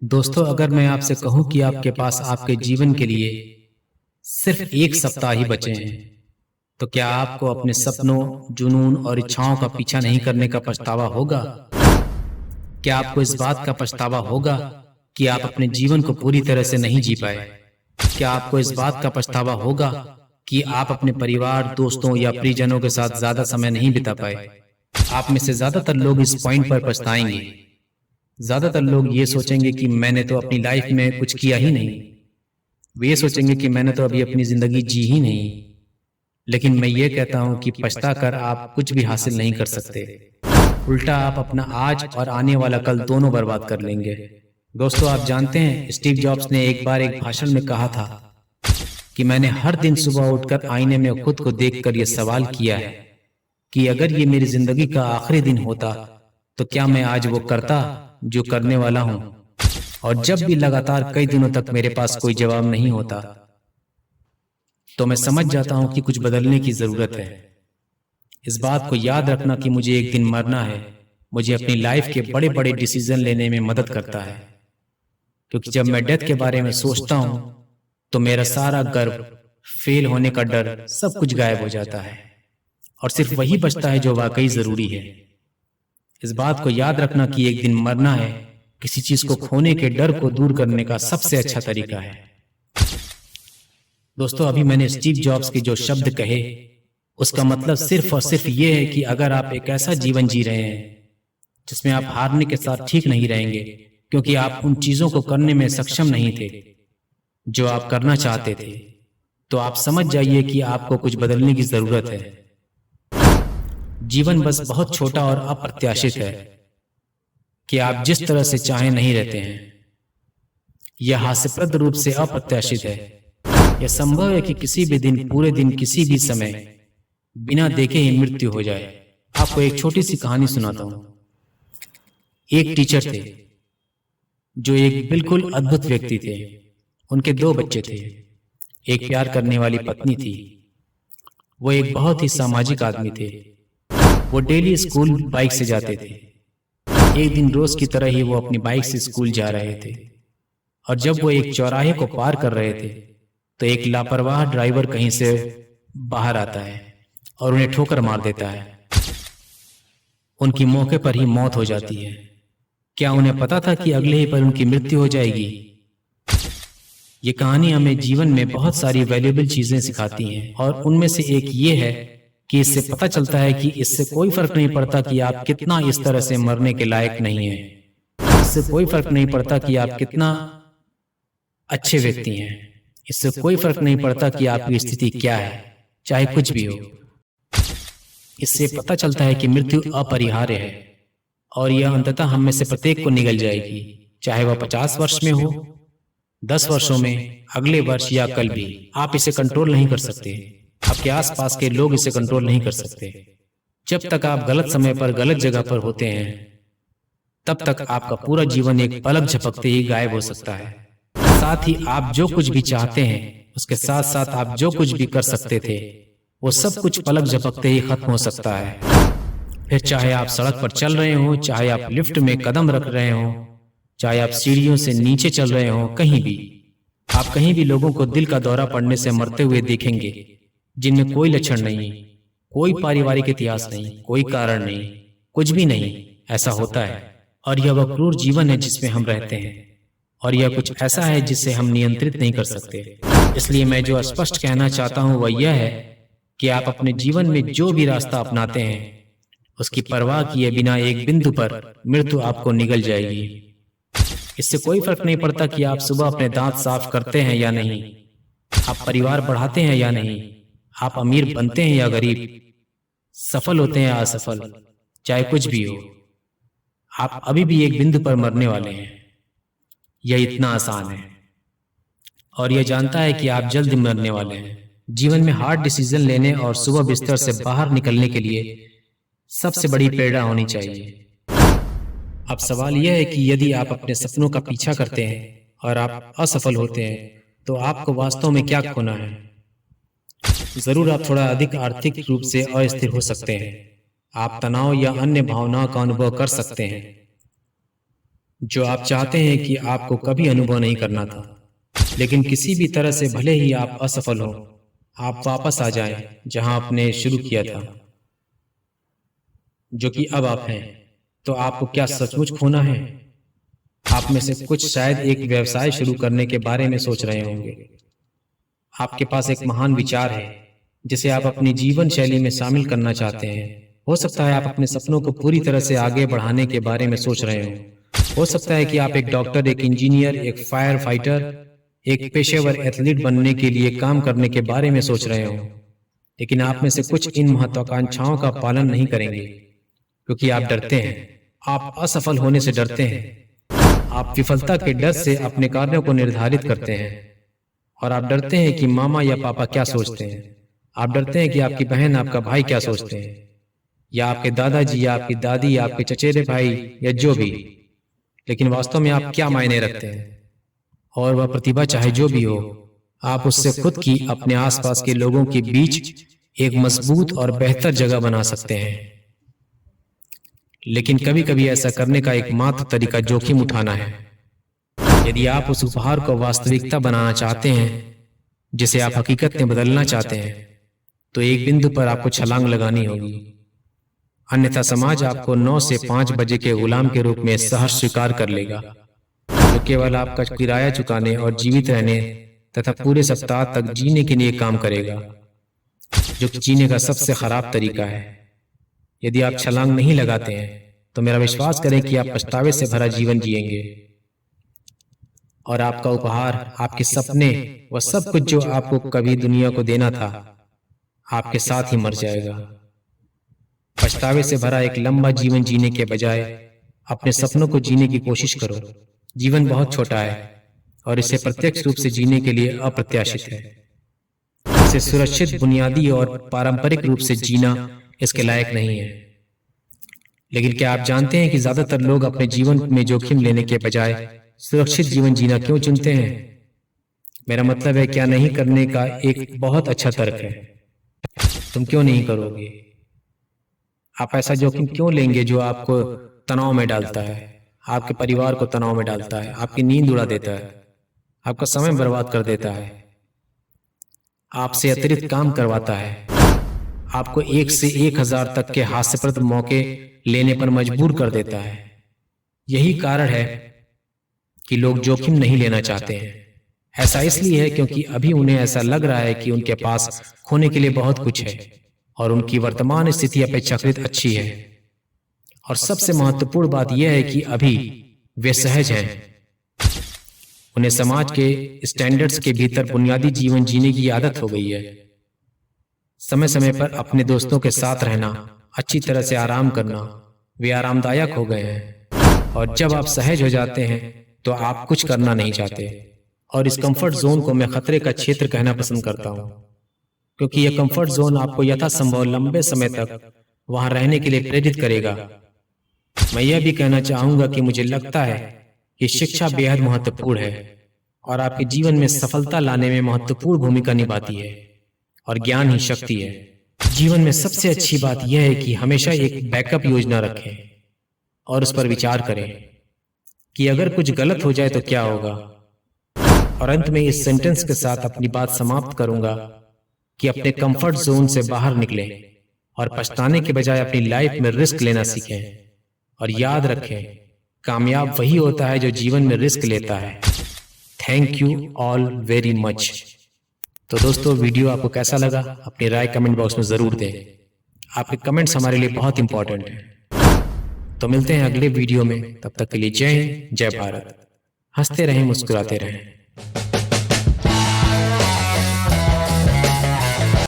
दोस्तों, अगर मैं आपसे कहूं कि आपके पास आपके जीवन के लिए सिर्फ एक सप्ताह ही बचे हैं, तो क्या आपको अपने सपनों, जुनून और इच्छाओं का पीछा नहीं करने का पछतावा होगा? क्या आपको इस बात का पछतावा होगा कि आप अपने जीवन को पूरी तरह से नहीं जी पाए? क्या आपको इस बात का पछतावा होगा कि आप अपने परिवार, दोस्तों या प्रियजनों के साथ ज्यादा समय नहीं बिता पाए? आप में से ज्यादातर लोग इस पॉइंट पर पछताएंगे। ज्यादातर लोग ये सोचेंगे कि मैंने तो अपनी लाइफ में कुछ किया ही नहीं। वे ये सोचेंगे कि मैंने तो अभी अपनी जिंदगी जी ही नहीं। लेकिन मैं ये कहता हूं कि पछता कर आप कुछ भी हासिल नहीं कर सकते। उल्टा आप अपना आज और आने वाला कल दोनों बर्बाद कर लेंगे। दोस्तों, आप जानते हैं स्टीव जॉब्स ने एक बार एक भाषण में कहा था कि मैंने हर दिन सुबह उठकर आईने में खुद को देखकर यह सवाल किया है कि अगर ये मेरी जिंदगी का आखिरी दिन होता तो क्या मैं आज वो करता जो करने वाला हूं। और जब भी लगातार कई दिनों तक मेरे पास कोई जवाब नहीं होता तो मैं समझ जाता हूं कि कुछ बदलने की जरूरत है। इस बात को याद रखना कि मुझे एक दिन मरना है मुझे अपनी लाइफ के बड़े बड़े डिसीजन लेने में मदद करता है, क्योंकि जब मैं डेथ के बारे में सोचता हूं तो मेरा सारा गर्व, फेल होने का डर, सब कुछ गायब हो जाता है और सिर्फ वही बचता है जो वाकई जरूरी है। इस बात को याद रखना कि एक दिन मरना है किसी चीज को खोने के डर को दूर करने का सबसे अच्छा तरीका है। दोस्तों, अभी मैंने स्टीव जॉब्स के जो शब्द कहे उसका मतलब सिर्फ और सिर्फ ये है कि अगर आप एक ऐसा जीवन जी रहे हैं जिसमें आप हारने के साथ ठीक नहीं रहेंगे क्योंकि आप उन चीजों को करने में सक्षम नहीं थे जो आप करना चाहते थे, तो आप समझ जाइए कि आपको कुछ बदलने की जरूरत है। जीवन बस बहुत छोटा और अप्रत्याशित है कि आप जिस तरह से चाहें नहीं रहते हैं। यह हास्यप्रद रूप से अप्रत्याशित है। यह संभव है कि किसी भी दिन, पूरे दिन, किसी भी समय बिना देखे ही मृत्यु हो जाए। आपको एक छोटी सी कहानी सुनाता हूं। एक टीचर थे जो एक बिल्कुल अद्भुत व्यक्ति थे। उनके 2 बच्चे थे। एक प्यार करने वाली पत्नी थी। वो एक बहुत ही सामाजिक आदमी थे। वो डेली स्कूल बाइक से जाते थे। एक दिन रोज की तरह ही वो अपनी बाइक से स्कूल जा रहे थे और जब वो एक चौराहे को पार कर रहे थे तो एक लापरवाह ड्राइवर कहीं से बाहर आता है और उन्हें ठोकर मार देता है। उनकी मौके पर ही मौत हो जाती है। क्या उन्हें पता था कि अगले ही पल उनकी मृत्यु हो जाएगी? ये कहानी हमें जीवन में बहुत सारी वैल्यूएबल चीजें सिखाती हैं और उनमें से एक ये है कि इससे पता चलता है कि इससे कोई फर्क नहीं पड़ता कि आप कितना इस तरह से मरने के लायक नहीं हैं। इससे कोई फर्क नहीं पड़ता कि आप कितना अच्छे व्यक्ति हैं। इससे कोई फर्क नहीं पड़ता कि आपकी स्थिति क्या है, चाहे कुछ भी हो। इससे पता चलता है कि मृत्यु अपरिहार्य है और यह अंततः हम में से प्रत्येक को निगल जाएगी, चाहे वह 50 वर्ष में हो, 10 वर्षों में, अगले वर्ष या कल भी। आप इसे कंट्रोल नहीं कर सकते। आपके आसपास के लोग इसे कंट्रोल नहीं कर सकते। जब तक आप गलत समय पर गलत जगह पर होते हैं तब तक आपका पूरा जीवन एक पलक झपकते ही गायब हो सकता है। साथ ही आप जो कुछ भी चाहते हैं उसके साथ साथ आप जो कुछ भी कर सकते थे वो सब कुछ पलक झपकते ही खत्म हो सकता है। फिर चाहे आप सड़क पर चल रहे हो, चाहे आप लिफ्ट में कदम रख रहे हो, चाहे आप सीढ़ियों से नीचे चल रहे हो, कहीं भी आप कहीं भी लोगों को दिल का दौरा पड़ने से मरते हुए देखेंगे जिनमें कोई लक्षण नहीं, कोई पारिवारिक इतिहास नहीं, कोई कारण नहीं, कुछ भी नहीं। ऐसा होता है और यह वह क्रूर जीवन है जिसमें हम रहते हैं और यह कुछ ऐसा है जिसे हम नियंत्रित नहीं कर सकते। इसलिए मैं जो स्पष्ट कहना चाहता हूं वह यह है कि आप अपने जीवन में जो भी रास्ता अपनाते हैं उसकी परवाह किए बिना एक बिंदु पर मृत्यु आपको निगल जाएगी। इससे कोई फर्क नहीं पड़ता कि आप सुबह अपने दांत साफ करते हैं या नहीं, आप परिवार बढ़ाते हैं या नहीं, आप अमीर बनते हैं या गरीब, सफल होते हैं या असफल, चाहे कुछ भी हो, आप अभी भी एक बिंदु पर मरने वाले हैं। यह इतना आसान है और यह जानता है कि आप जल्द मरने वाले हैं। जीवन में हार्ड डिसीजन लेने और सुबह बिस्तर से बाहर निकलने के लिए सबसे बड़ी प्रेरणा होनी चाहिए। अब सवाल यह है कि यदि आप अपने सपनों का पीछा करते हैं और आप असफल होते हैं तो आपको वास्तव में क्या खोना है? जरूर आप थोड़ा अधिक आर्थिक रूप से अस्थिर हो सकते हैं। आप तनाव या अन्य भावनाओं का अनुभव कर सकते हैं जो आप चाहते हैं कि आपको कभी अनुभव नहीं करना था, लेकिन किसी भी तरह से भले ही आप असफल हो, आप वापस आ जाएं जहां आपने शुरू किया था, जो कि अब आप हैं। तो आपको क्या सचमुच खोना है? आप में से कुछ शायद एक व्यवसाय शुरू करने के बारे में सोच रहे होंगे। आपके पास एक महान विचार है जिसे आप अपनी जीवन शैली में शामिल करना चाहते हैं। हो सकता है आप अपने सपनों को पूरी तरह से आगे बढ़ाने के बारे में सोच रहे हो सकता है कि आप एक डॉक्टर, एक इंजीनियर, एक फायर फाइटर, एक पेशेवर एथलीट बनने के लिए काम करने के बारे में सोच रहे हो, लेकिन आप में से कुछ इन महत्वाकांक्षाओं का पालन नहीं करेंगे क्योंकि आप डरते हैं। आप असफल होने से डरते हैं। आप विफलता के डर से अपने कार्यों को निर्धारित करते हैं और आप डरते हैं कि मामा या पापा क्या सोचते हैं। आप डरते हैं कि आपकी बहन, आपका भाई क्या सोचते हैं, या आपके दादाजी या आपकी दादी या आपके चचेरे भाई या जो भी। लेकिन वास्तव में आप क्या मायने रखते हैं? और वह प्रतिभा चाहे जो भी हो, आप उससे खुद की, अपने आसपास के लोगों के बीच एक मजबूत और बेहतर जगह बना सकते हैं। लेकिन कभी कभी ऐसा करने का एकमात्र तरीका जोखिम उठाना है। यदि आप उस उपहार को वास्तविकता बनाना चाहते हैं जिसे आप हकीकत में बदलना चाहते हैं, तो एक बिंदु पर आपको छलांग लगानी होगी। अन्यथा समाज आपको 9 से 5 बजे के गुलाम के रूप में सहर्ष स्वीकार कर लेगा, जो केवल आपका किराया चुकाने और जीवित रहने तथा पूरे सप्ताह तक जीने के लिए काम करेगा, जो जीने का सबसे खराब तरीका है। यदि आप छलांग नहीं लगाते हैं तो मेरा विश्वास करें कि आप पछतावे से भरा जीवन जिएंगे और आपका उपहार, आपके सपने, वह सब कुछ जो आपको कभी दुनिया को देना था, आपके साथ ही मर जाएगा। पछतावे से भरा एक लंबा जीवन जीने के बजाय अपने सपनों को जीने की कोशिश करो। जीवन बहुत छोटा है और इसे प्रत्यक्ष रूप से जीने के लिए अप्रत्याशित है। इसे सुरक्षित, बुनियादी और पारंपरिक रूप से जीना इसके लायक नहीं है। लेकिन क्या आप जानते हैं कि ज्यादातर लोग अपने जीवन में जोखिम लेने के बजाय सुरक्षित जीवन जीना क्यों चुनते हैं? मेरा मतलब है, क्या नहीं करने का एक बहुत अच्छा तर्क है। तुम क्यों नहीं करोगे? आप ऐसा जोखिम क्यों लेंगे जो आपको तनाव में डालता है, आपके परिवार को तनाव में डालता है, आपकी नींद उड़ा देता है, आपका समय बर्बाद कर देता है, आपसे अतिरिक्त काम करवाता है, आपको 1 से 1000 तक के हास्यप्रद मौके लेने पर मजबूर कर देता है? यही कारण है कि लोग जोखिम नहीं लेना चाहते हैं। ऐसा इसलिए है क्योंकि अभी उन्हें ऐसा लग रहा है कि उनके पास खोने के लिए बहुत कुछ है और उनकी वर्तमान स्थिति अपेक्षाकृत अच्छी है। और सबसे महत्वपूर्ण बात यह है कि अभी वे सहज हैं। उन्हें समाज के स्टैंडर्ड्स के भीतर बुनियादी जीवन जीने की आदत हो गई है। समय समय पर अपने दोस्तों के साथ रहना, अच्छी तरह से आराम करना, वे आरामदायक हो गए हैं। और जब आप सहज हो जाते हैं तो आप कुछ करना नहीं चाहते। और इस कंफर्ट जोन को मैं खतरे का क्षेत्र कहना पसंद करता हूं, क्योंकि यह कंफर्ट जोन आपको यथासंभव लंबे समय तक वहां रहने के लिए प्रेरित करेगा। मैं यह भी कहना चाहूंगा कि मुझे लगता है कि शिक्षा बेहद महत्वपूर्ण है और आपके जीवन में सफलता लाने में महत्वपूर्ण भूमिका निभाती है, और ज्ञान ही शक्ति है। जीवन में सबसे अच्छी बात यह है कि हमेशा एक बैकअप योजना रखें और उस पर विचार करें कि अगर कुछ गलत हो जाए तो क्या होगा। और अंत में इस सेंटेंस के साथ अपनी बात समाप्त करूंगा कि अपने कंफर्ट जोन से बाहर निकलें और पछताने के बजाय अपनी लाइफ में रिस्क लेना सीखें। और याद रखें, कामयाब वही होता है जो जीवन में रिस्क लेता है। Thank you all very much. तो दोस्तों, वीडियो आपको कैसा लगा? अपनी राय कमेंट बॉक्स में जरूर दें। आपके कमेंट्स हमारे लिए बहुत इंपॉर्टेंट हैं। तो मिलते हैं अगले वीडियो में। तब तक के लिए जय हिंद, जय भारत। हंसते रहें, मुस्कुराते रहें।